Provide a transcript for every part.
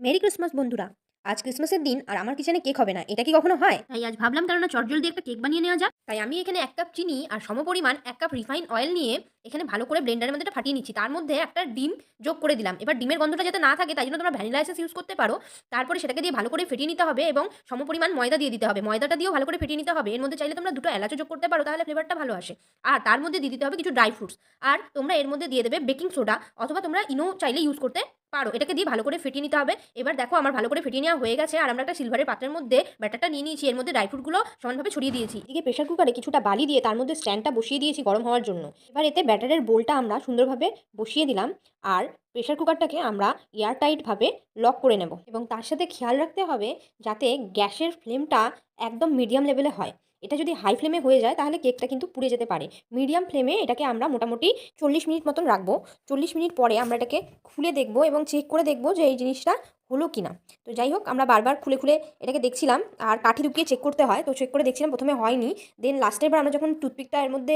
Merry Christmas বন্ধুরা। আজ ক্রিসমাসের দিন আর আমার কিচেনে কেক হবে না, এটা কি কখনো হয়? তাই আজ ভাবলাম কেননা চটজলদি একটা কেক বানিয়ে নেওয়া যাক। তাই আমি এখানে 1 কাপ চিনি আর সমপরিমাণ 1 কাপ রিফাইন অয়েল নিয়ে এখানে ভালো করে ব্লেন্ডারের মধ্যে এটা ফাটিয়ে নিচ্ছি। তার মধ্যে একটা ডিম যোগ করে দিলাম। এবার ডিমের গন্ধটা যাতে না থাকে তাই জন্য তোমরা ভ্যানিলা এসেন্স ইউজ করতে পারো। তারপরে সেটাকে দিয়ে ভালো করে ফেটিয়ে নিতে হবে এবং সমপরিমাণ ময়দা দিয়ে দিতে হবে। ময়দাটা দিয়েও ভালো করে ফেটিয়ে নিতে হবে। এর মধ্যে চাইলে তোমরা 2টো এলাচও যোগ করতে পারো, তাহলে ফ্লেভারটা ভালো আসে। আর তার মধ্যে দিয়ে দিতে হবে কিছু ড্রাই ফ্রুটস। আর তোমরা এর মধ্যে দিয়ে দেবে বেকিং সোডা অথবা তোমরা ইনো চাইলে ইউজ করতে পারো। এটাকে দিয়ে ভালো করে ফেটিয়ে নিতে হবে। এবার দেখো আমার ভালো করে ফেটিয়ে নেওয়া হয়ে গেছে আর আমরা একটা সিলভারের পাত্রের মধ্যে ব্যাটারটা নিয়ে নিয়েছি। এর মধ্যে ড্রাই ফ্রুটগুলো সমানভাবে ছড়িয়ে দিয়েছি। এদিকে প্রেসার কুকারে কিছুটা বালি দিয়ে তার মধ্যে স্ট্যান্ডটা বসিয়ে দিয়েছি গরম হওয়ার জন্য। এবার এতে ব্যাটারের বোলটা আমরা সুন্দরভাবে বসিয়ে দিলাম আর প্রেসার কুকারটাকে আমরা এয়ার টাইটভাবে লক করে নেব এবং তার সাথে খেয়াল রাখতে হবে যাতে গ্যাসের ফ্লেমটা একদম মিডিয়াম লেভেলে হয়। এটা যদি হাই ফ্লেমে হয়ে যায় তাহলে কেকটা কিন্তু পুড়ে যেতে পারে। মিডিয়াম ফ্লেমে এটাকে আমরা মোটামুটি 40 মিনিট মতন রাখবো। 40 মিনিট পরে আমরা এটাকে খুলে দেখব এবং চেক করে দেখব যে এই জিনিসটা হলো কি না। তো যাই হোক, আমরা বারবার খুলে খুলে এটাকে দেখছিলাম আর কাঠি ঢুকিয়ে চেক করতে হয়। তো চেক করে দেখছিলাম, প্রথমে হয়নি। দেন লাস্টের বার আমরা যখন টুথপিকটা এর মধ্যে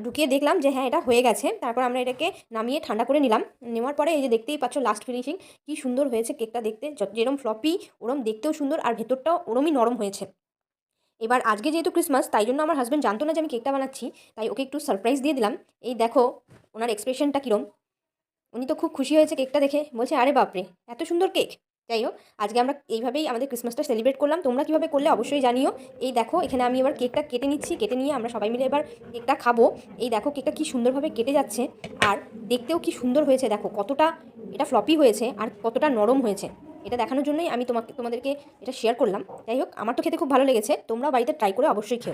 ঢুকিয়ে দেখলাম যে হ্যাঁ, এটা হয়ে গেছে। তারপর আমরা এটাকে নামিয়ে ঠান্ডা করে নিলাম। নেওয়ার পরে এই যে দেখতেই পাচ্ছ লাস্ট ফিনিশিং কি সুন্দর হয়েছে কেকটা দেখতে। যেরকম ফ্লপি ওরম দেখতেও সুন্দর আর ভেতরটাও ওরমই নরম হয়েছে। এবার আজকে যেহেতু ক্রিসমাস তাই জন্য আমার হাসব্যান্ড জানতো না যে আমি কেকটা বানাচ্ছি। তাই ওকে একটু সারপ্রাইজ দিয়ে দিলাম। এই দেখো ওনার এক্সপ্রেশনটা কীরকম। উনি তো খুব খুশি হয়েছে কেকটা দেখে, বলছে আরে বাপরে এত সুন্দর কেক। যাই হোক, আজকে আমরা এইভাবেই আমাদের ক্রিসমাসটা সেলিব্রেট করলাম। তোমরা কীভাবে করলে অবশ্যই জানিও। এই দেখো এখানে আমি এবার কেকটা কেটে নিচ্ছি, কেটে নিয়ে আমরা সবাই মিলে এবার কেকটা খাবো। এই দেখো কেকটা কি সুন্দরভাবে কেটে যাচ্ছে আর দেখতেও কি সুন্দর হয়েছে। দেখো কতটা এটা ফ্লপি হয়েছে আর কতটা নরম হয়েছে। এটা দেখানোর জন্যই আমি তোমাদেরকে এটা শেয়ার করলাম। যাই হোক, আমার তো খেতে খুব ভালো লেগেছে। তোমরা বাড়িতে ট্রাই করে অবশ্যই খেও।